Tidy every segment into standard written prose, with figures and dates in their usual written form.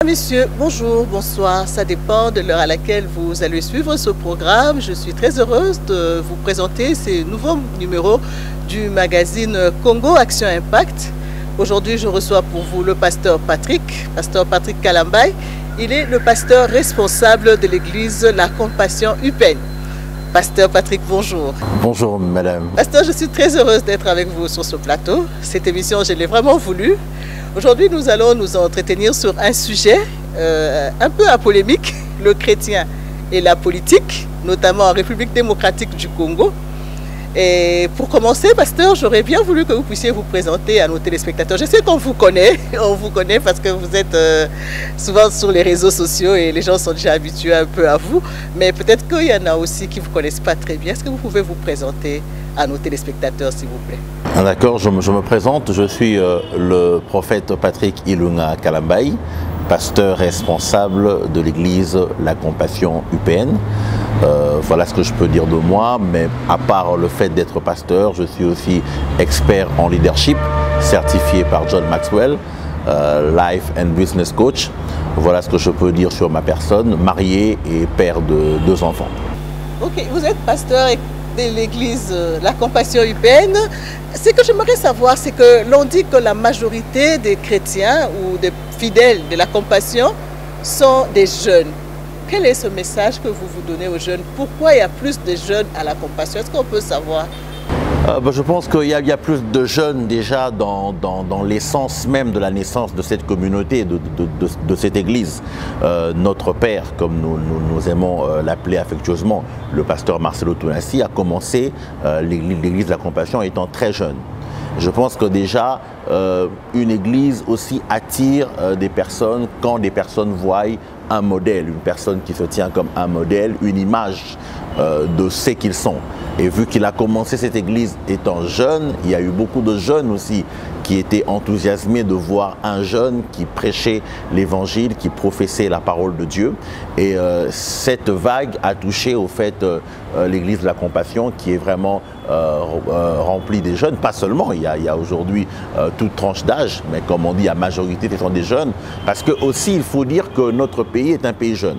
Messieurs, bonjour, bonsoir, ça dépend de l'heure à laquelle vous allez suivre ce programme. Je suis très heureuse de vous présenter ces nouveaux numéros du magazine Congo Action Impact. Aujourd'hui, je reçois pour vous le pasteur Patrick Kalambay. Il est le pasteur responsable de l'église La Compassion UPN. Pasteur Patrick, bonjour. Bonjour madame. Pasteur, je suis très heureuse d'être avec vous sur ce plateau. Cette émission, je l'ai vraiment voulu. Aujourd'hui, nous allons nous entretenir sur un sujet un peu à polémique, le chrétien et la politique, notamment en République démocratique du Congo. Et pour commencer, pasteur, j'aurais bien voulu que vous puissiez vous présenter à nos téléspectateurs. Je sais qu'on vous connaît, parce que vous êtes souvent sur les réseaux sociaux et les gens sont déjà habitués un peu à vous. Mais peut-être qu'il y en a aussi qui ne vous connaissent pas très bien. Est-ce que vous pouvez vous présenter à nos téléspectateurs, s'il vous plaît? D'accord, je me présente. Je suis le prophète Patrick Kalambay, pasteur responsable de l'église La Compassion UPN. Voilà ce que je peux dire de moi, mais à part le fait d'être pasteur, je suis aussi expert en leadership, certifié par John Maxwell, Life and Business Coach. Voilà ce que je peux dire sur ma personne, marié et père de 2 enfants. Ok, vous êtes pasteur de l'église La Compassion UPN. Ce que j'aimerais savoir, c'est que l'on dit que la majorité des chrétiens ou des fidèles de la Compassion sont des jeunes. Quel est ce message que vous donnez aux jeunes? Pourquoi il y a plus de jeunes à la Compassion? Est-ce qu'on peut savoir? Je pense qu'il y a plus de jeunes déjà dans l'essence même de la naissance de cette communauté, de cette église. Notre père, comme nous aimons l'appeler affectueusement, le pasteur Marcelo Tounassi, a commencé l'église de la Compassion étant très jeune. Je pense que déjà, une église aussi attire des personnes quand des personnes voient un modèle, une personne qui se tient comme un modèle, une image de ce qu'ils sont. Et vu qu'il a commencé cette église étant jeune, il y a eu beaucoup de jeunes aussi qui étaient enthousiasmés de voir un jeune qui prêchait l'évangile, qui professait la parole de Dieu. Et cette vague a touché au fait l'église de la Compassion qui est vraiment remplie des jeunes. Pas seulement, il y a aujourd'hui toute tranche d'âge, mais comme on dit, la majorité ce sont des jeunes. Parce que aussi, il faut dire que notre pays est un pays jeune.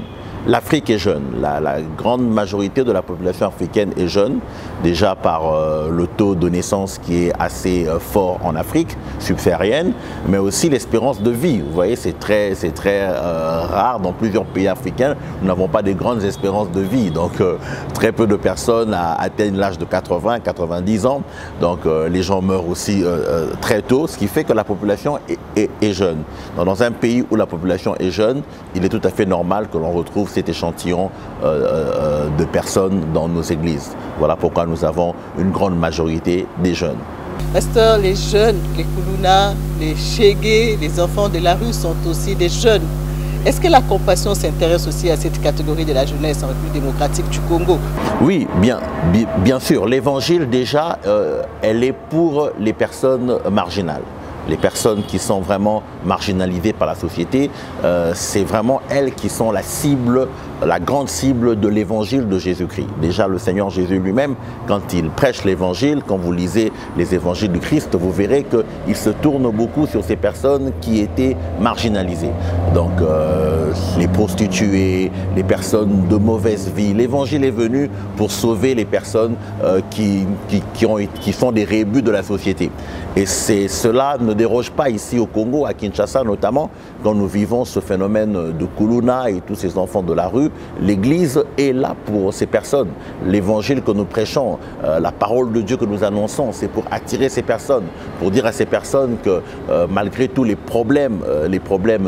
L'Afrique est jeune, la grande majorité de la population africaine est jeune, déjà par le taux de naissance qui est assez fort en Afrique subsaharienne, mais aussi l'espérance de vie. Vous voyez, c'est très rare dans plusieurs pays africains, nous n'avons pas de grandes espérances de vie, donc très peu de personnes atteignent l'âge de 80, 90 ans, donc les gens meurent aussi très tôt, ce qui fait que la population est jeune. Dans un pays où la population est jeune, il est tout à fait normal que l'on retrouve cet échantillon de personnes dans nos églises. Voilà pourquoi nous avons une grande majorité des jeunes. Pasteur, les jeunes, les Kuluna, les Chégué, les enfants de la rue sont aussi des jeunes. Est-ce que la Compassion s'intéresse aussi à cette catégorie de la jeunesse en République démocratique du Congo? Oui, bien sûr. L'évangile déjà, elle est pour les personnes marginales. Les personnes qui sont vraiment marginalisées par la société, c'est vraiment elles qui sont la cible, la grande cible de l'évangile de Jésus-Christ. Déjà, le Seigneur Jésus lui-même, quand il prêche l'évangile, quand vous lisez les évangiles du Christ, vous verrez qu'il se tourne beaucoup sur ces personnes qui étaient marginalisées. Donc, les prostituées, les personnes de mauvaise vie. L'évangile est venu pour sauver les personnes qui sont des rébus de la société. Et cela ne déroge pas ici au Congo, à Kinshasa notamment, quand nous vivons ce phénomène de Kuluna et tous ces enfants de la rue. L'Église est là pour ces personnes. L'évangile que nous prêchons, la parole de Dieu que nous annonçons, c'est pour attirer ces personnes, pour dire à ces personnes que malgré tous les problèmes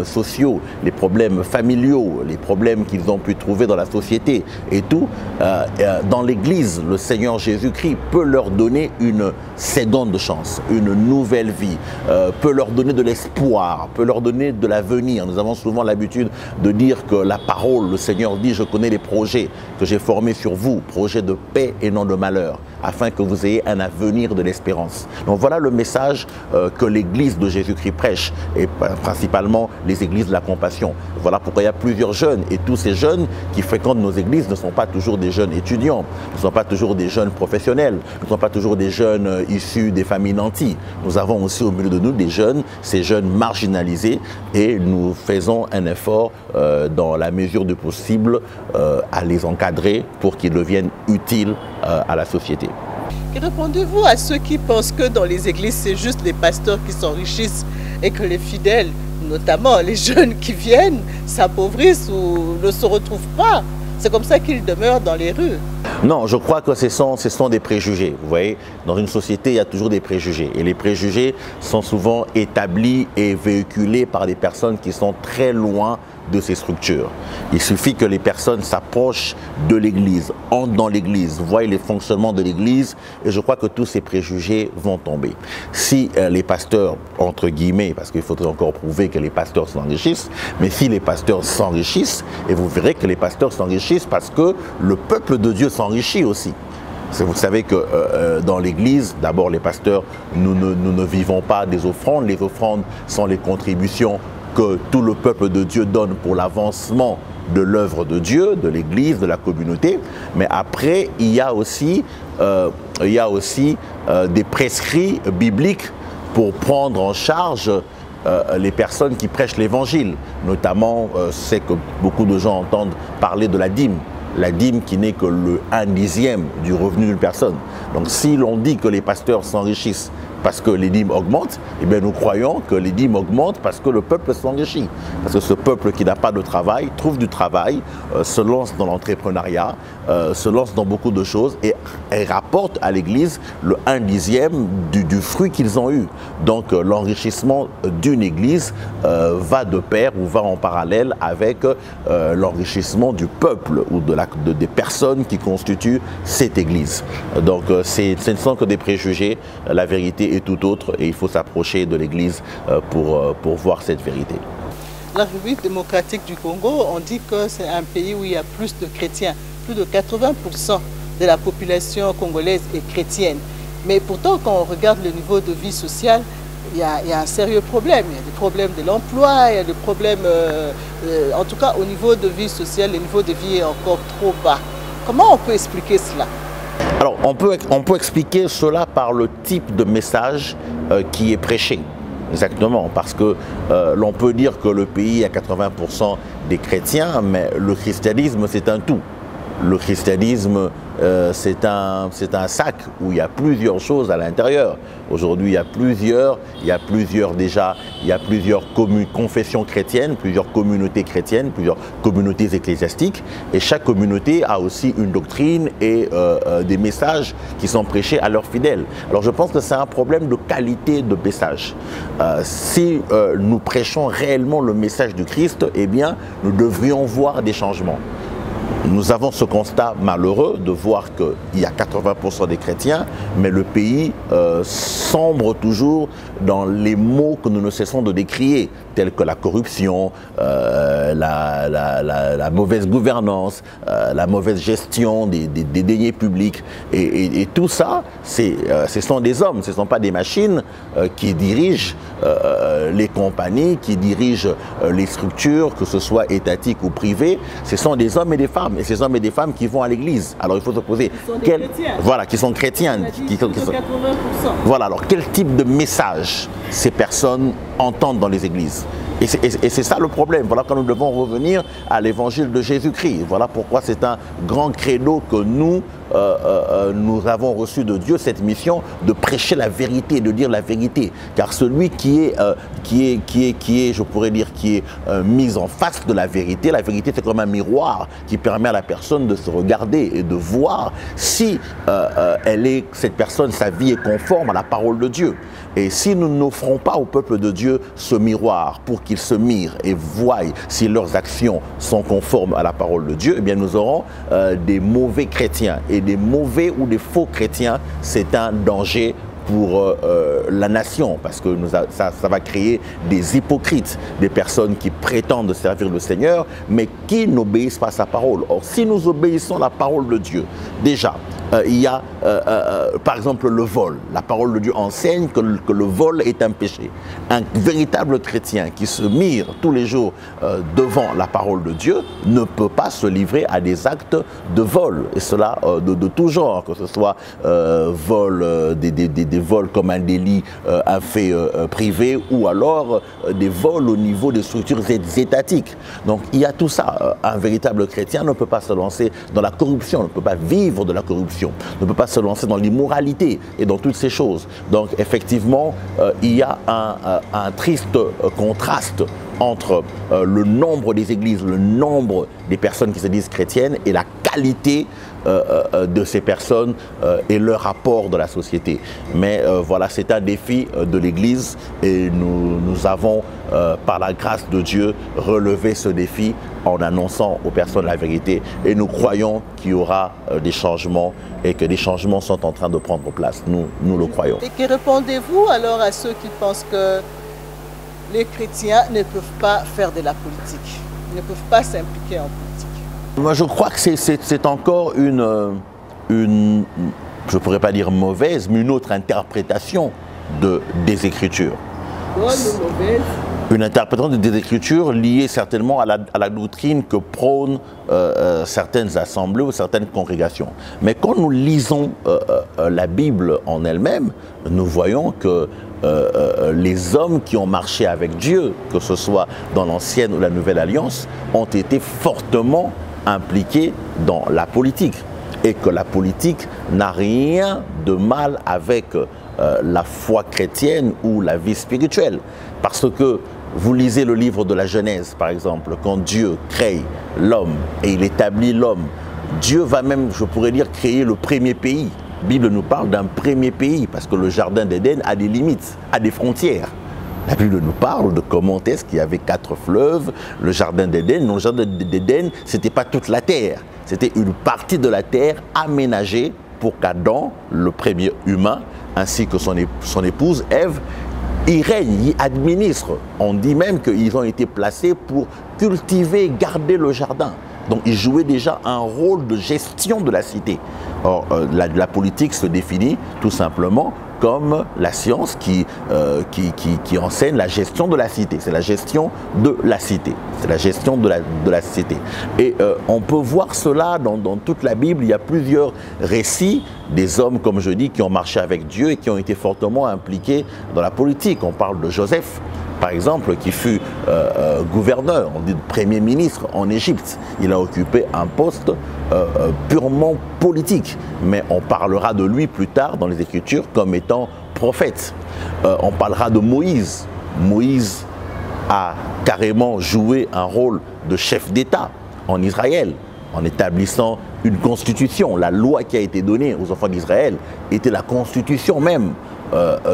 sociaux, les problèmes familiaux, les problèmes qu'ils ont pu trouver dans la société et tout, dans l'Église, le Seigneur Jésus-Christ peut leur donner une seconde chance, une nouvelle vie, peut leur donner de l'espoir, peut leur donner de l'avenir. Nous avons souvent l'habitude de dire que la parole, le Seigneur dit, je connais les projets que j'ai formés sur vous, projets de paix et non de malheur. afin que vous ayez un avenir de l'espérance. Donc voilà le message que l'Église de Jésus-Christ prêche, et principalement les églises de la compassion. Voilà pourquoi il y a plusieurs jeunes, et tous ces jeunes qui fréquentent nos églises ne sont pas toujours des jeunes étudiants, ne sont pas toujours des jeunes professionnels, ne sont pas toujours des jeunes issus des familles nantis. Nous avons aussi au milieu de nous des jeunes, ces jeunes marginalisés, et nous faisons un effort dans la mesure du possible à les encadrer pour qu'ils deviennent utiles à la société. Que répondez-vous à ceux qui pensent que dans les églises, c'est juste les pasteurs qui s'enrichissent et que les fidèles, notamment les jeunes qui viennent, s'appauvrissent ou ne se retrouvent pas? C'est comme ça qu'ils demeurent dans les rues. Non, je crois que ce sont des préjugés. Vous voyez, dans une société, il y a toujours des préjugés. Et les préjugés sont souvent établis et véhiculés par des personnes qui sont très loin de ces structures. Il suffit que les personnes s'approchent de l'Église, entrent dans l'Église, voient les fonctionnements de l'Église, et je crois que tous ces préjugés vont tomber. Si les pasteurs, entre guillemets, parce qu'il faudrait encore prouver que les pasteurs s'enrichissent, mais si les pasteurs s'enrichissent, et vous verrez que les pasteurs s'enrichissent parce que le peuple de Dieu s'enrichit aussi. Vous savez que dans l'Église, d'abord les pasteurs, nous ne vivons pas des offrandes. Les offrandes sont les contributions que tout le peuple de Dieu donne pour l'avancement de l'œuvre de Dieu, de l'Église, de la communauté. Mais après, il y a aussi des prescrits bibliques pour prendre en charge les personnes qui prêchent l'Évangile. Notamment, c'est que beaucoup de gens entendent parler de la dîme. La dîme qui n'est que le 1/10 du revenu d'une personne. Donc si l'on dit que les pasteurs s'enrichissent parce que les dîmes augmentent, eh bien nous croyons que les dîmes augmentent parce que le peuple s'enrichit. Parce que ce peuple qui n'a pas de travail trouve du travail, se lance dans l'entrepreneuriat, se lance dans beaucoup de choses et rapporte à l'Église le 1/10 du fruit qu'ils ont eu. Donc l'enrichissement d'une Église va de pair ou va en parallèle avec l'enrichissement du peuple ou des personnes qui constituent cette Église. Donc ce ne sont que des préjugés. La vérité est tout autre et il faut s'approcher de l'Église pour voir cette vérité. La République démocratique du Congo, on dit que c'est un pays où il y a plus de chrétiens. Plus de 80% de la population congolaise est chrétienne. Mais pourtant, quand on regarde le niveau de vie sociale, il y a un sérieux problème. Il y a des problèmes de l'emploi, il y a des problèmes, en tout cas au niveau de vie sociale, le niveau de vie est encore trop bas. Comment on peut expliquer cela? Alors, on peut expliquer cela par le type de message qui est prêché. Exactement, parce que l'on peut dire que le pays a 80% des chrétiens, mais le christianisme, c'est un tout. Le christianisme, c'est un sac où il y a plusieurs choses à l'intérieur. Aujourd'hui, il y a plusieurs confessions chrétiennes, plusieurs communautés chrétiennes, plusieurs communautés ecclésiastiques. Et chaque communauté a aussi une doctrine et des messages qui sont prêchés à leurs fidèles. Alors je pense que c'est un problème de qualité de message. Si nous prêchons réellement le message du Christ, eh bien, nous devrions voir des changements. Nous avons ce constat malheureux de voir qu'il y a 80% des chrétiens, mais le pays sombre toujours dans les mots que nous ne cessons de décrier, tels que la corruption, la mauvaise gouvernance, la mauvaise gestion des deniers publics. Et tout ça, ce sont des hommes, ce ne sont pas des machines qui dirigent les compagnies, qui dirigent les structures, que ce soit étatiques ou privées. Ce sont des hommes et des femmes. Et ces hommes et des femmes qui vont à l'église. Alors il faut se poser, qui sont chrétiens. Voilà, alors quel type de message ces personnes entendent dans les églises? Et c'est ça le problème. Voilà quand nous devons revenir à l'évangile de Jésus-Christ. Voilà pourquoi c'est un grand credo que nous avons reçu de Dieu, cette mission de prêcher la vérité, de dire la vérité. Car celui qui est, je pourrais dire, qui est mis en face de la vérité c'est comme un miroir qui permet à la personne de se regarder et de voir si cette personne, sa vie est conforme à la parole de Dieu. Et si nous n'offrons pas au peuple de Dieu ce miroir pour qu'ils se mirent et voient si leurs actions sont conformes à la parole de Dieu, eh bien nous aurons des mauvais chrétiens. Et des mauvais ou des faux chrétiens, c'est un danger pour la nation, parce que ça va créer des hypocrites, des personnes qui prétendent servir le Seigneur, mais qui n'obéissent pas à sa parole. Or, si nous obéissons à la parole de Dieu, déjà, il y a par exemple le vol. La parole de Dieu enseigne que le vol est un péché. Un véritable chrétien qui se mire tous les jours devant la parole de Dieu ne peut pas se livrer à des actes de vol. Et cela de tout genre, que ce soit des vols comme un délit, un fait privé, ou alors des vols au niveau des structures étatiques. Donc il y a tout ça. Un véritable chrétien ne peut pas se lancer dans la corruption, ne peut pas vivre de la corruption, ne peut pas se lancer dans l'immoralité et dans toutes ces choses. Donc effectivement, il y a un triste contraste entre le nombre des églises, le nombre des personnes qui se disent chrétiennes et la qualité de ces personnes et leur rapport dans la société. Mais voilà, c'est un défi de l'Église et nous avons, par la grâce de Dieu, relevé ce défi en annonçant aux personnes la vérité. Et nous croyons qu'il y aura des changements et que des changements sont en train de prendre place. Nous le croyons. Et que répondez-vous alors à ceux qui pensent que les chrétiens ne peuvent pas faire de la politique, ne peuvent pas s'impliquer en politique? Moi, je crois que c'est encore une, je ne pourrais pas dire mauvaise, mais une autre interprétation des Écritures. Bonne ou mauvaise? Une interprétation des Écritures liée certainement à la doctrine que prônent certaines assemblées ou certaines congrégations. Mais quand nous lisons la Bible en elle-même, nous voyons que les hommes qui ont marché avec Dieu, que ce soit dans l'Ancienne ou la Nouvelle Alliance, ont été fortement impliqués dans la politique. Et que la politique n'a rien de mal avec la foi chrétienne ou la vie spirituelle. Parce que vous lisez le livre de la Genèse, par exemple, quand Dieu crée l'homme et il établit l'homme, Dieu va même, je pourrais dire, créer le premier pays. La Bible nous parle d'un premier pays, parce que le jardin d'Éden a des limites, a des frontières. La Bible nous parle de comment est-ce qu'il y avait 4 fleuves, le jardin d'Éden. Non, le jardin d'Éden, ce n'était pas toute la terre, c'était une partie de la terre aménagée pour qu'Adam, le premier humain, ainsi que son épouse Ève, y règnent, y administrent. On dit même qu'ils ont été placés pour cultiver, garder le jardin. Donc ils jouaient déjà un rôle de gestion de la cité. Or, la politique se définit tout simplement comme la science qui enseigne la gestion de la cité. C'est la gestion de la cité. C'est la gestion de la cité. Et on peut voir cela dans toute la Bible. Il y a plusieurs récits des hommes, comme je dis, qui ont marché avec Dieu et qui ont été fortement impliqués dans la politique. On parle de Joseph, par exemple, qui fut gouverneur, on dit premier ministre en Égypte. Il a occupé un poste purement politique. Mais on parlera de lui plus tard dans les Écritures comme étant prophète. On parlera de Moïse. Moïse a carrément joué un rôle de chef d'État en Israël, en établissant une constitution. La loi qui a été donnée aux enfants d'Israël était la constitution même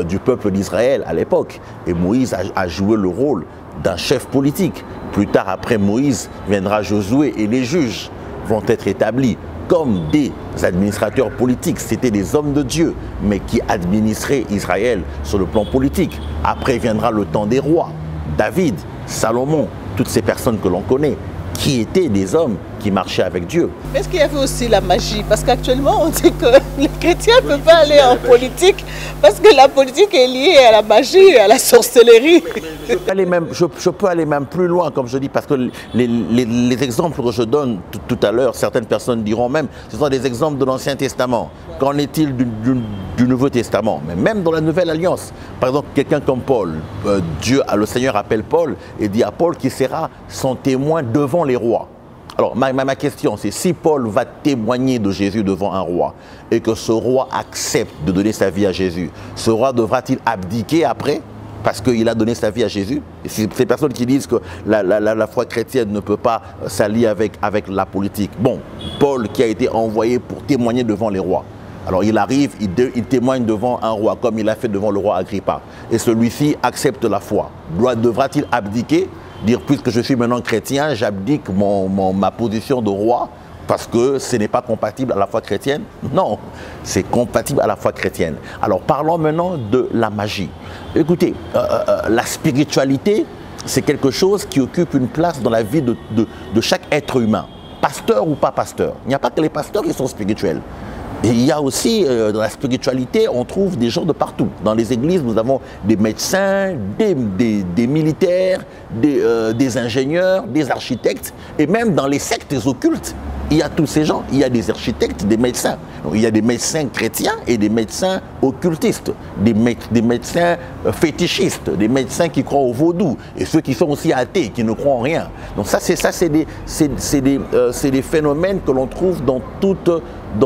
du peuple d'Israël à l'époque. Et Moïse a joué le rôle d'un chef politique. Plus tard, après Moïse, viendra Josué et les juges vont être établis comme des administrateurs politiques. C'était des hommes de Dieu, mais qui administraient Israël sur le plan politique. Après viendra le temps des rois, David, Salomon, toutes ces personnes que l'on connaît, qui étaient des hommes qui marchaient avec Dieu. Est-ce qu'il y avait aussi la magie? Parce qu'actuellement, on dit que les chrétiens ne peuvent pas aller en politique parce que la politique est liée à la magie, à la sorcellerie. Je peux aller même plus loin, comme je dis, parce que les exemples que je donne tout à l'heure, certaines personnes diront même, ce sont des exemples de l'Ancien Testament. Qu'en est-il du Nouveau Testament? Mais même dans la Nouvelle Alliance, par exemple, quelqu'un comme Paul, le Seigneur appelle Paul et dit à Paul qu'il sera son témoin devant les rois. Alors, ma question, c'est si Paul va témoigner de Jésus devant un roi et que ce roi accepte de donner sa vie à Jésus, ce roi devra-t-il abdiquer après parce qu'il a donné sa vie à Jésus? Et ces personnes qui disent que la foi chrétienne ne peut pas s'allier avec la politique. Bon, Paul qui a été envoyé pour témoigner devant les rois. Alors il arrive, il témoigne devant un roi comme il a fait devant le roi Agrippa. Et celui-ci accepte la foi. Devra-t-il abdiquer? Dire, puisque je suis maintenant chrétien, j'abdique ma position de roi parce que ce n'est pas compatible à la foi chrétienne? Non, c'est compatible à la foi chrétienne. Alors parlons maintenant de la magie. Écoutez, la spiritualité, c'est quelque chose qui occupe une place dans la vie de chaque être humain. Pasteur ou pas pasteur. Il n'y a pas que les pasteurs qui sont spirituels. Et il y a aussi, dans la spiritualité, on trouve des gens de partout. Dans les églises, nous avons des médecins, des militaires, des ingénieurs, des architectes, et même dans les sectes occultes, il y a tous ces gens. Il y a des architectes, des médecins. Donc, il y a des médecins chrétiens et des médecins occultistes, des médecins fétichistes, des médecins qui croient au vaudou, et ceux qui sont aussi athées, qui ne croient en rien. Donc ça, c'est des phénomènes que l'on trouve dans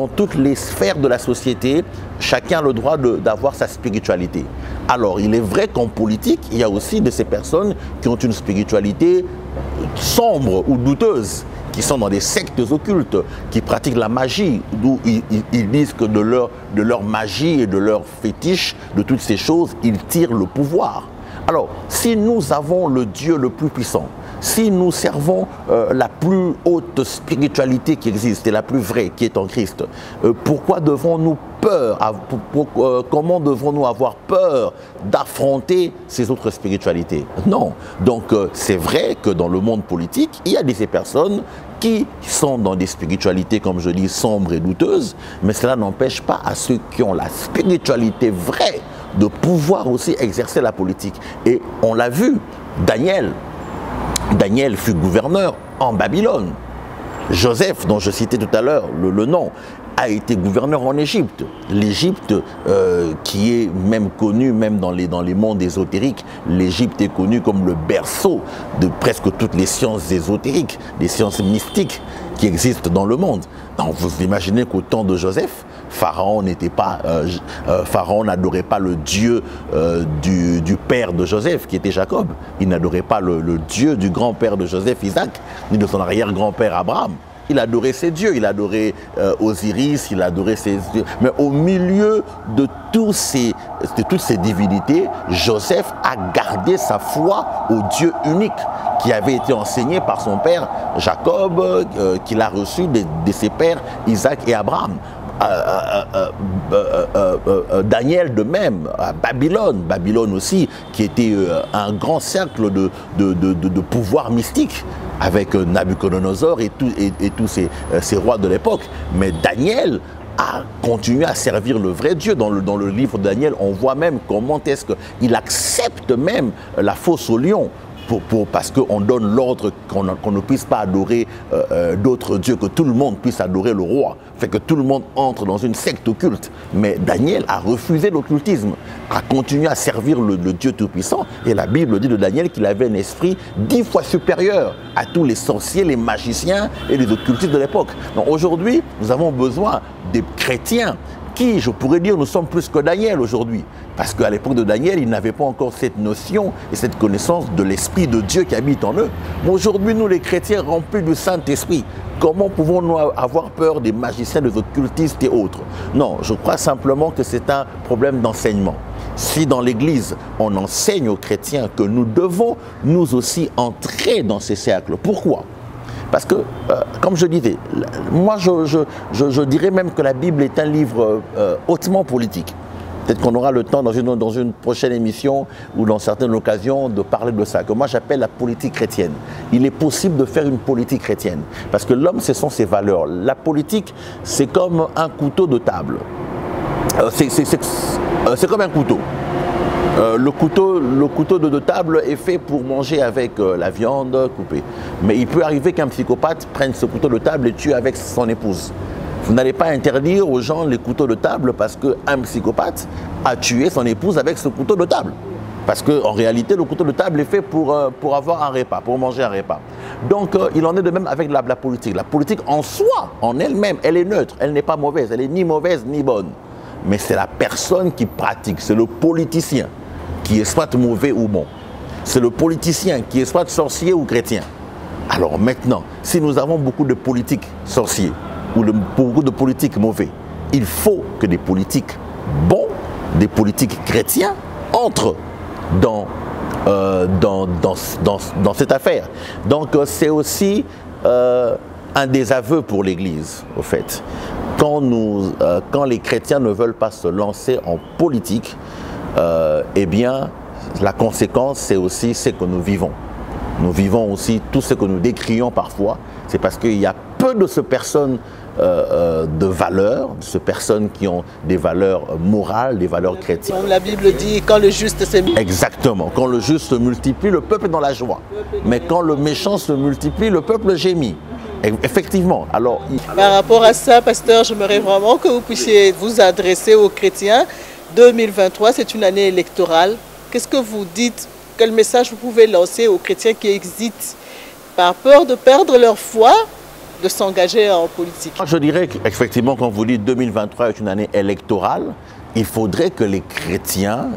toutes les sphères de la société. Chacun a le droit d'avoir sa spiritualité. Alors, il est vrai qu'en politique, il y a aussi de ces personnes qui ont une spiritualité sombre ou douteuse, qui sont dans des sectes occultes, qui pratiquent la magie, d'où ils disent que de leur magie et de leur fétiche, de toutes ces choses, ils tirent le pouvoir. Alors, si nous avons le Dieu le plus puissant, si nous servons la plus haute spiritualité qui existe et la plus vraie qui est en Christ, pourquoi devons-nous comment devons-nous avoir peur d'affronter ces autres spiritualités? Non. Donc c'est vrai que dans le monde politique, il y a ces personnes qui sont dans des spiritualités, comme je dis, sombres et douteuses, mais cela n'empêche pas à ceux qui ont la spiritualité vraie de pouvoir aussi exercer la politique. Et on l'a vu, Daniel fut gouverneur en Babylone. Joseph, dont je citais tout à l'heure le nom, a été gouverneur en Égypte. L'Égypte, qui est même connue, même dans les mondes ésotériques, l'Égypte est connue comme le berceau de presque toutes les sciences ésotériques, les sciences mystiques qui existent dans le monde. Donc vous imaginez qu'au temps de Joseph, Pharaon n'adorait pas le Dieu du père de Joseph, qui était Jacob. Il n'adorait pas le Dieu du grand-père de Joseph, Isaac, ni de son arrière-grand-père Abraham. Il adorait ses dieux, il adorait Osiris, il adorait ses dieux. Mais au milieu de toutes ces divinités, Joseph a gardé sa foi au Dieu unique qui avait été enseigné par son père Jacob, qu'il a reçu de ses pères Isaac et Abraham. Daniel de même, à Babylone aussi, qui était un grand cercle de pouvoir mystique, avec Nabucodonosor et tous ces rois de l'époque. Mais Daniel a continué à servir le vrai Dieu. Dans le livre de Daniel, on voit même comment est-ce qu'il accepte même la fosse au lion. Parce qu'on donne l'ordre qu'on ne puisse pas adorer d'autres dieux, que tout le monde puisse adorer le roi. Fait que tout le monde entre dans une secte occulte. Mais Daniel a refusé l'occultisme, a continué à servir le Dieu Tout-Puissant. Et la Bible dit de Daniel qu'il avait un esprit 10 fois supérieur à tous les sorciers, les magiciens et les occultistes de l'époque. Donc aujourd'hui, nous avons besoin des chrétiens qui, je pourrais dire, nous sommes plus que Daniel aujourd'hui. Parce qu'à l'époque de Daniel, ils n'avaient pas encore cette notion et cette connaissance de l'Esprit de Dieu qui habite en eux. Mais aujourd'hui, nous les chrétiens remplis du Saint-Esprit, comment pouvons-nous avoir peur des magiciens, des occultistes et autres? Non, je crois simplement que c'est un problème d'enseignement. Si dans l'Église, on enseigne aux chrétiens que nous devons nous aussi entrer dans ces cercles. Pourquoi? Parce que, comme je disais, moi je dirais même que la Bible est un livre hautement politique. Peut-être qu'on aura le temps dans une prochaine émission ou dans certaines occasions de parler de ça, que moi j'appelle la politique chrétienne. Il est possible de faire une politique chrétienne, parce que l'homme, ce sont ses valeurs. La politique, c'est comme un couteau de table. C'est comme un couteau. Le couteau de table est fait pour manger avec la viande coupée. Mais il peut arriver qu'un psychopathe prenne ce couteau de table et tue avec son épouse. Vous n'allez pas interdire aux gens les couteaux de table parce qu'un psychopathe a tué son épouse avec ce couteau de table. Parce qu'en réalité, le couteau de table est fait pour avoir un repas, pour manger un repas. Donc, il en est de même avec la politique. La politique en soi, en elle-même, elle est neutre, elle n'est pas mauvaise, elle n'est ni mauvaise ni bonne. Mais c'est la personne qui pratique, c'est le politicien qui est soit mauvais ou bon. C'est le politicien qui est soit sorcier ou chrétien. Alors maintenant, si nous avons beaucoup de politiques sorciers ou beaucoup de politiques mauvais, il faut que des politiques bons, des politiques chrétiens entrent dans cette affaire. Donc c'est aussi un des aveux pour l'Église, au fait. Quand les chrétiens ne veulent pas se lancer en politique, eh bien, la conséquence, c'est aussi ce que nous vivons. nous vivons aussi tout ce que nous décrions parfois, c'est parce qu'il y a peu de ces personnes de valeurs, de ces personnes qui ont des valeurs morales, des valeurs chrétiennes. Comme la Bible dit, quand le juste se multiplie. Exactement. Quand le juste se multiplie, le peuple est dans la joie. Mais quand le méchant se multiplie, le peuple gémit. Effectivement. Alors, par rapport à ça, pasteur, j'aimerais vraiment que vous puissiez vous adresser aux chrétiens. 2023, c'est une année électorale. Qu'est-ce que vous dites? Quel message vous pouvez lancer aux chrétiens qui hésitent par peur de perdre leur foi, de s'engager en politique? Je dirais qu'effectivement, quand vous dites 2023 est une année électorale, il faudrait que les chrétiens,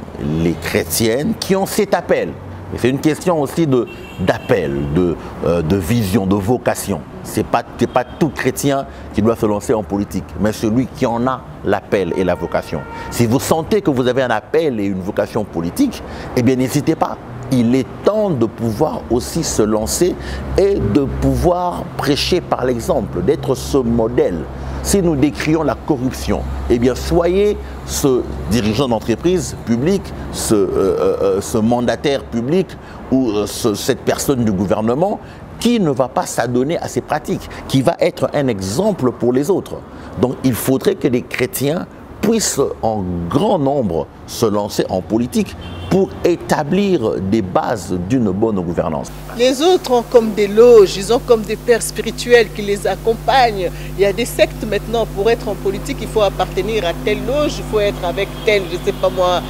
les chrétiennes qui ont cet appel, et c'est une question aussi d'appel, de vision, de vocation. Ce n'est pas tout chrétien qui doit se lancer en politique, mais celui qui en a l'appel et la vocation. Si vous sentez que vous avez un appel et une vocation politique, eh bien n'hésitez pas. Il est temps de pouvoir aussi se lancer et de pouvoir prêcher par l'exemple, d'être ce modèle. Si nous décrions la corruption, eh bien soyez ce dirigeant d'entreprise publique, ce mandataire public ou cette personne du gouvernement qui ne va pas s'adonner à ces pratiques, qui va être un exemple pour les autres. Donc il faudrait que les chrétiens puissent en grand nombre se lancer en politique pour établir des bases d'une bonne gouvernance. Les autres ont comme des loges, ils ont comme des pères spirituels qui les accompagnent. Il y a des sectes maintenant. Pour être en politique, il faut appartenir à telle loge, il faut être avec tel, je ne sais pas moi,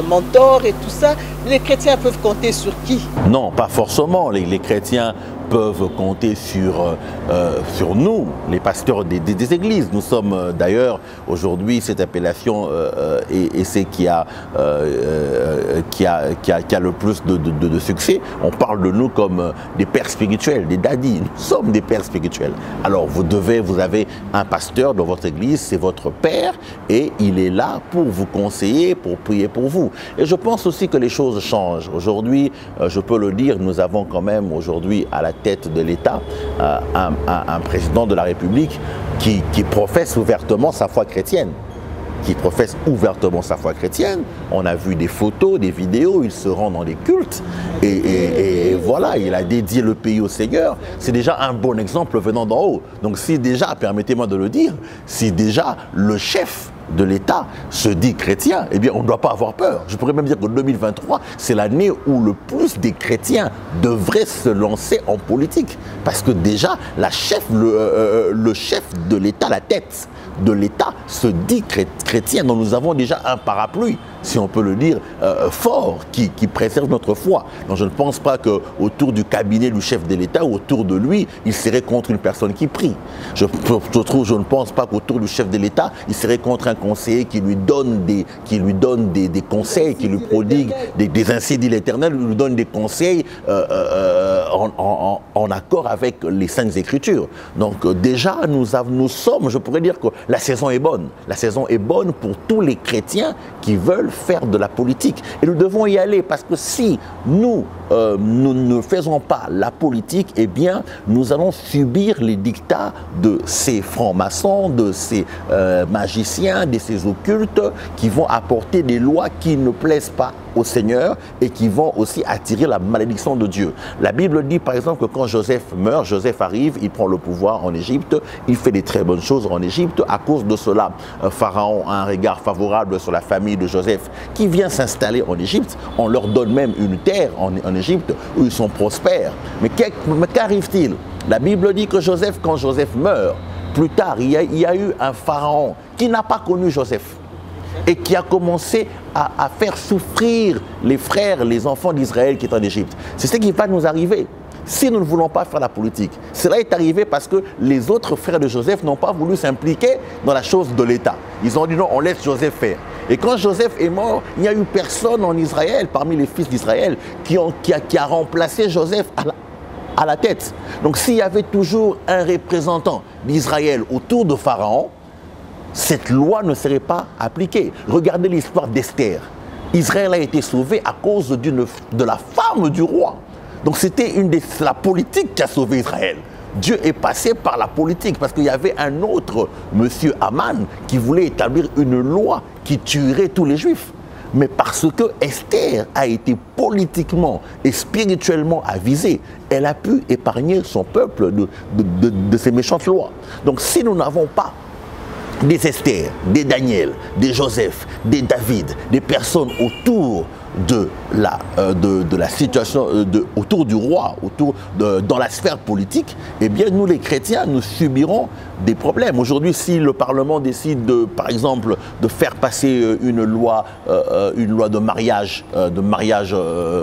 mentor et tout ça. Les chrétiens peuvent compter sur qui? Non, pas forcément. Les chrétiens peuvent compter sur nous, les pasteurs des églises. Nous sommes d'ailleurs aujourd'hui, cette appellation et c'est qui a le plus de succès. On parle de nous comme des pères spirituels, des daddies. Nous sommes des pères spirituels. Alors vous avez un pasteur dans votre église, c'est votre père et il est là pour vous conseiller, pour prier pour vous. Et je pense aussi que les choses changent. Aujourd'hui, je peux le dire, nous avons quand même aujourd'hui à la tête de l'État un président de la République qui professe ouvertement sa foi chrétienne. On a vu des photos, des vidéos, il se rend dans des cultes et voilà, il a dédié le pays au Seigneur. C'est déjà un bon exemple venant d'en haut. Donc si déjà, permettez-moi de le dire, si déjà le chef de l'État se dit chrétien, eh bien on ne doit pas avoir peur. Je pourrais même dire que 2023, c'est l'année où le plus des chrétiens devraient se lancer en politique. Parce que déjà, le chef de l'État, la tête de l'État se dit chrétien. Donc nous avons déjà un parapluie, si on peut le dire, fort, qui préserve notre foi. Donc je ne pense pas qu'autour du cabinet du chef de l'État ou autour de lui, il serait contre une personne qui prie. Je ne pense pas qu'autour du chef de l'État, il serait contre un conseiller qui lui donne des conseils, qui lui prodigue des ainsi dit l'Éternel, lui donne des conseils en accord avec les Saintes Écritures. Donc déjà, nous sommes, je pourrais dire que la saison est bonne. La saison est bonne pour tous les chrétiens qui veulent faire de la politique. Et nous devons y aller parce que si nous ne faisons pas la politique, eh bien, nous allons subir les dictats de ces francs-maçons, de ces magiciens, de ces occultes qui vont apporter des lois qui ne plaisent pas au Seigneur et qui vont aussi attirer la malédiction de Dieu. La Bible dit par exemple que quand Joseph meurt, Joseph arrive, il prend le pouvoir en Égypte, il fait des très bonnes choses en Égypte. À cause de cela, Pharaon a un regard favorable sur la famille de Joseph qui vient s'installer en Égypte. On leur donne même une terre en Égypte où ils sont prospères. Mais qu'arrive-t-il? La Bible dit que Joseph, quand Joseph meurt, plus tard, il y a eu un pharaon qui n'a pas connu Joseph et qui a commencé à faire souffrir les frères, les enfants d'Israël qui étaient en Égypte. C'est ce qui va nous arriver si nous ne voulons pas faire la politique. Cela est arrivé parce que les autres frères de Joseph n'ont pas voulu s'impliquer dans la chose de l'État. Ils ont dit non, on laisse Joseph faire. Et quand Joseph est mort, il n'y a eu personne en Israël, parmi les fils d'Israël, qui a remplacé Joseph à la tête. Donc s'il y avait toujours un représentant d'Israël autour de Pharaon, cette loi ne serait pas appliquée. Regardez l'histoire d'Esther. Israël a été sauvé à cause de la femme du roi. Donc c'était la politique qui a sauvé Israël. Dieu est passé par la politique parce qu'il y avait un autre monsieur Aman qui voulait établir une loi qui tuerait tous les Juifs. mais parce que Esther a été politiquement et spirituellement avisée, elle a pu épargner son peuple de ces méchantes lois. Donc si nous n'avons pas des Esther, des Daniel, des Joseph, des David, des personnes autour de la situation, autour du roi, dans la sphère politique, eh bien nous les chrétiens, nous subirons des problèmes. Aujourd'hui, si le Parlement décide, par exemple, de faire passer une loi de mariage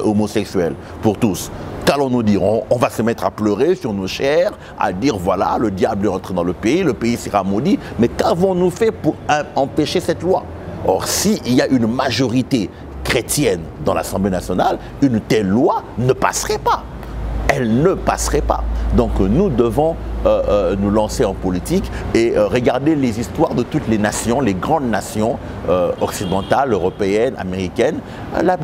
homosexuel pour tous, qu'allons-nous dire? On va se mettre à pleurer sur nos chairs, à dire voilà, le diable est entré dans le pays sera maudit. Mais qu'avons-nous fait pour empêcher cette loi? Or, s'il y a une majorité chrétienne dans l'Assemblée nationale, une telle loi ne passerait pas. Elle ne passerait pas. Donc nous devons nous lancer en politique et regarder les histoires de toutes les nations, les grandes nations occidentales, européennes, américaines.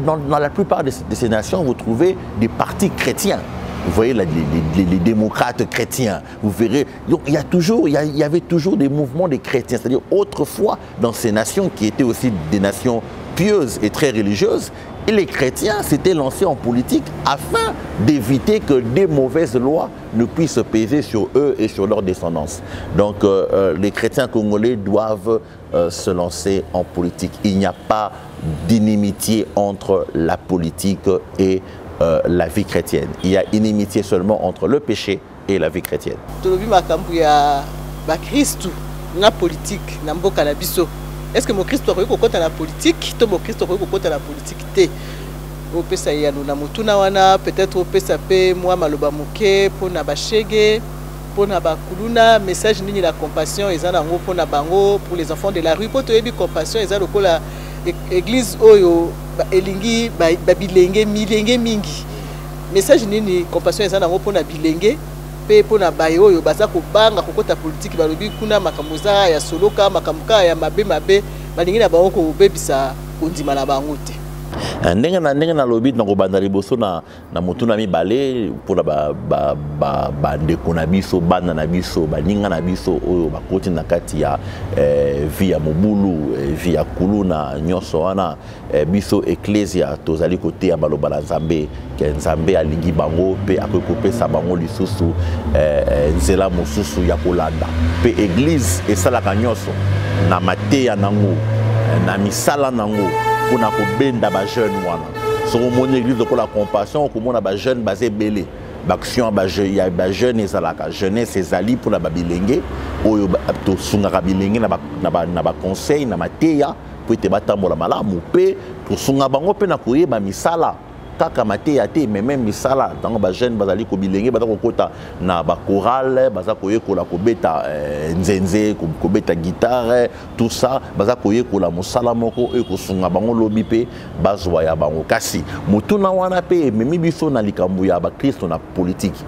Dans la plupart de ces nations, vous trouvez des partis chrétiens. Vous voyez les démocrates chrétiens, vous verrez. Donc il y avait toujours des mouvements des chrétiens. C'est-à-dire autrefois, dans ces nations qui étaient aussi des nations pieuses et très religieuses, et les chrétiens s'étaient lancés en politique afin d'éviter que des mauvaises lois ne puissent peser sur eux et sur leur descendance. Donc les chrétiens congolais doivent se lancer en politique. Il n'y a pas d'inimitié entre la politique et la vie chrétienne. Il y a inimitié seulement entre le péché et la vie chrétienne. Est-ce que mon Christ aurait côté la politique, tout mon Christ aurait côté la politique té. Au pesa ya na mutuna wana peut-être au pesa pe moi maloba moke pour na bachege pour na bakuluna message nini la compassion ezana ngo pour na bango pour les enfants de la rue pour to yebi compassion ezana lokola église oyo elingi babilenge milenge mingi message nini compassion ezana ngo pour na bilenge pe pour na bayo oyo baza ko banga kokota politique balobi kuna makamuza ya soloka makamuka ya mabe balingi na bango ko bebisa kondima na bango te. Ndenge na lobi na kobanda liboso na motuna mibale mpona bandeko na biso bana na biso baninga na biso oyo bakoti na kati ya vi ya mobulu vi ya kuluna nyonso wana biso ecclesia tozali koteya maloba na nzambe ke nzambe alingi bango mpe akoki kopesa bango lisusu nzela mosusu ya kolanda mpe église esalaka nyonso na mateya nango na misala nango pour na kobenda ba jeune wana so mon église de la compassion ko mona ba jeune basé belé l'action ba jeune ezalaka jeunesse ezali pour la babilenge oyo to sunga bilenge na ba conseil na mateya po te batambola malamu pe to sunga bango pe na koyeba misala kaka mateya te mais même misala tango ba jeune bazali ko bilenge bazako kota na ba chorale bazako yekola ko beta nzenze ko beta guitare tout ça bazako yekola mosala moko e ko sunga bango lobi pe bazwa ya bango kasi mutuna wana pe memi biso na likambu ya ba Kristo na politique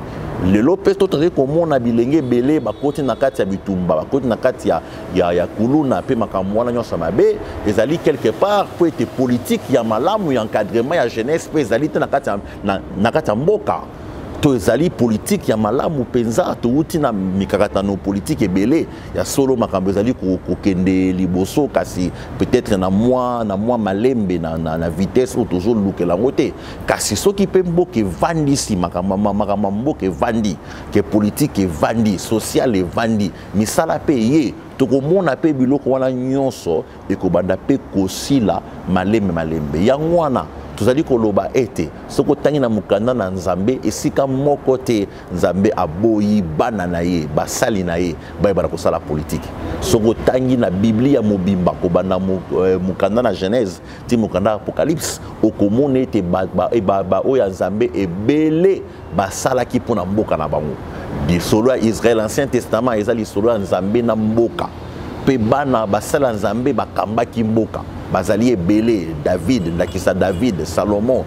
lelo pe to tare ko mona bilenge belé bakoti na kati ya bitumba bakoti na kati ya kuluna pe makambo wana nyonso mabe ezali quelque part pour être politique ya malamu ya encadrement ya jeunesse pe ezali te na kati ya mboka to ezali politique ya malamu penza to uti na mikakatano politique ebele ya solo makambo ezali kokende liboso kasi peut-être na moi malembe na vitesse ou toujours lukela ngote kasi soki pe mboke vandi si makambo mboke vandi ke politique vandi social vandi misala pe ye tokomona pe biloko wana nyonso ekobanda pe kosila malembe yango wana tozali koloba ete soko tangi na mukanda na nzambe esika moko te nzambe aboyi bana na ye basali na ye bayebana kosala politique soko tangi na biblia mobimba kobanda mukanda na genèse ti mukanda apocalypse okomona ete oyo nzambe ebele basalaki mpona mboka na bango lisolo ya Israël ancien testament eza lisolo ya nzambe na mboka pe bana basala nzambe bakambaki mboka bazali ebele David ndakisa David Salomon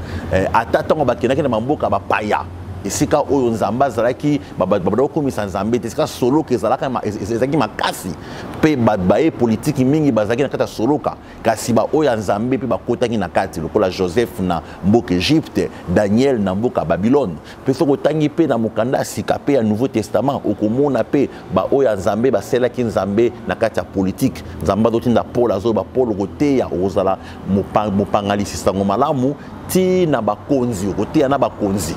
ata tango bakendaki na mboka bapaya esika oyo nzamba zalaki babado komisa nzambe esika soloka ezalaka ezaki makasi pe baye politique mingi bazaki na kata soloka kasi ba oyo nzambe pe bakotaki na kati lokola Joseph na mboka Egypte, Daniel na mboka Babylone pe soko tangi pe na mokanda sika pe ya Nouveau Testament okomona pe ba oyo nzambe baselaki nzambe na kati ya politique nzamba dotinda Paul azo ba Paul koteya ozala mopangalisi sango malamu ti na bakonzi koteya na bakonzi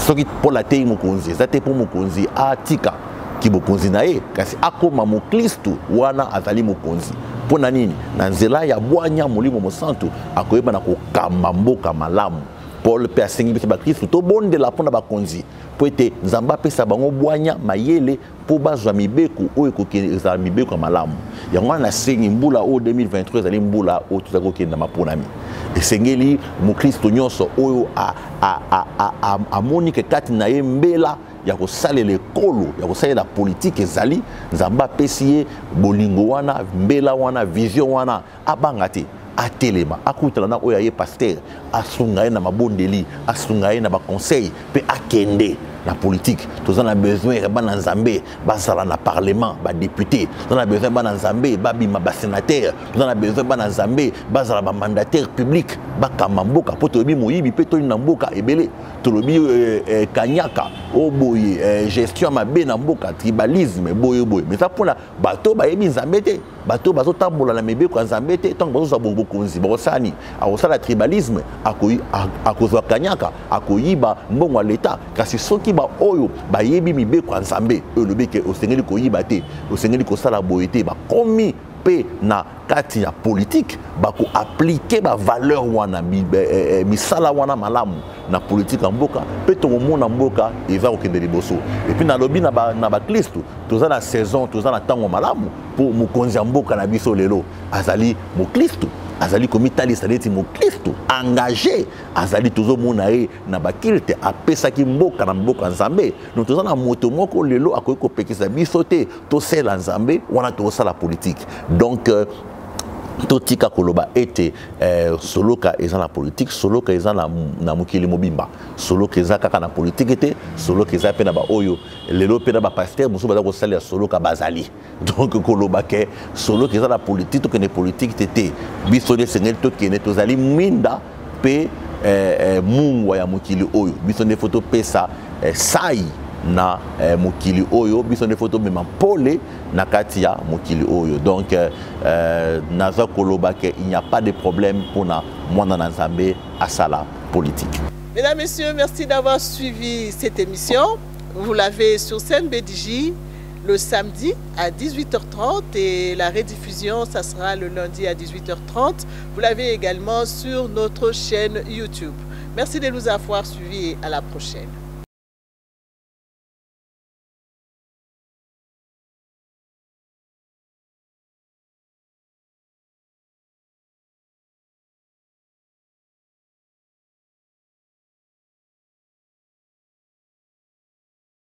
soki Paul atei mokonzi ezate po mokonzi atika ki bokonzi na ye kasi akoma moklistu wana azali mokonzi pona nini na nzela ya bwanya molimo mosantu akoyeba na kokamba mboka malamu Paul pe asengi biso bakristu to bondela pona bakonzi po ete nzamba apesa bango bwanya mayele po bazwa mibeko oyo kokende ezala mibeko ya malamu yango wana nasengi mbula oyo 2023 ezali mbula oyo tozali kokende maponami esengeli mokristo nyonso oyo amoni ke kati na ye mbela ya kosalela ekolo ya kosalela politike ezali nzamba apesi ye bolingo wana mbela wana vision wana abanga te atelema akutala na oyo ye pasteur asunga ye na mabondeli asunga ye na baconseil pe akende la politique tous on a besoin de bana nzambe bazala na parlement ba député on a besoin bana nzambe babima ba sénateur on a besoin bana nzambe bazala ba mandataire public ba kamamboka po to bi moyibi pe to na mboka ebele to lobi kanyaka oboye gestion mabe na mboka tribalisme boye mais ça pour la bato ba yebi nzambe te bato bazo tambola na mebe ko nzambe te tant bazo bongo konzi ba osani a osala tribalisme akoyi akozwa kanyaka akoyiba mbongo l'état kasi soki ba oyo ba yebi mibe ko nzambe olobi ke osengeli koyiba te osengeli ko sala boye te ba komi pe na kati ya politique ba ko appliquer ba valeur wana misala wana malamu na politique en mboka pe to mona mboka eza okende liboso et puis na lobi na ba Kristo toza na saison toza na tango malamu pour mokonzi mboka na biso lelo azali mo Kristo azali komitali saleti mo Kristo engagé azali tozo mona ye na bakilte apesaki mboka na mboka nzambe nous toza na moto moko lelo akoki kopekisa biso te to sela nzambe wana to sala politique donc totika koloba ete soloka eza na politique soloka eza na mokili mobimba soloka eza kaka na politique ete soloka eza pe na ba oyo lelo pe na ba pasteur musu baza kosalela soloka bazali donc koloba ke soloka eza na politique to kene politique tete biso de sengeli to kene tozali mwinda pe mungwa ya mokili oyo biso de photo pesa sai na mokili oyo biso ne photo mema pole na kati ya mokili oyo donc naza koloba ke il n'y a pas de problème pour na mwana na nzambe asala politique. Mesdames, Messieurs, merci d'avoir suivi cette émission. Vous l'avez sur Sen BDJ le samedi à 18h30 et la rediffusion, ça sera le lundi à 18h30. Vous l'avez également sur notre chaîne YouTube. Merci de nous avoir suivis et à la prochaine.